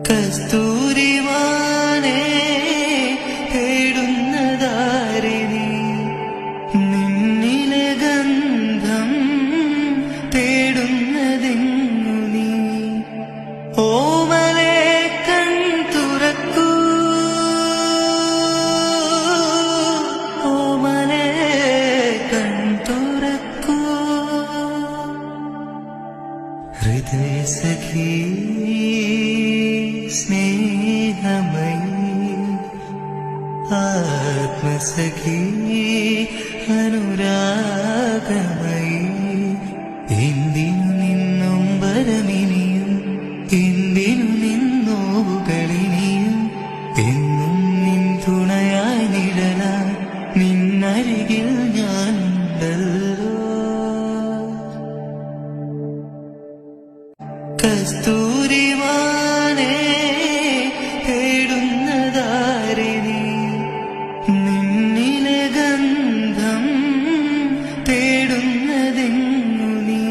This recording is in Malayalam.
കസ്തൂരിമാനേ തേടുന്നതാരിണി നിന്നിലെ ഗന്ധം തേടുന്നതെങ്ങു നീ ഓമലേ കൺ തുറക്കൂ ഓമലേ കൺ തുറക്കൂ ഹൃദയസഖി സ്നേഹമയി ആത്മസഖി അനുരാഗമയി എന്തിനു നിന്നും വരമിനിയും എന്തിനു നിന്നോവുകളിനിയും എന്നും നിൻ തുണയായി നിഴലായി നിന്നരികിൽ ഞാനുണ്ടല്ലോ കസ്തൂരിമാനേ തേടുന്നതാരിണി നിന്നിലെ ഗന്ധം തേടുന്നതെങ്ങു നീ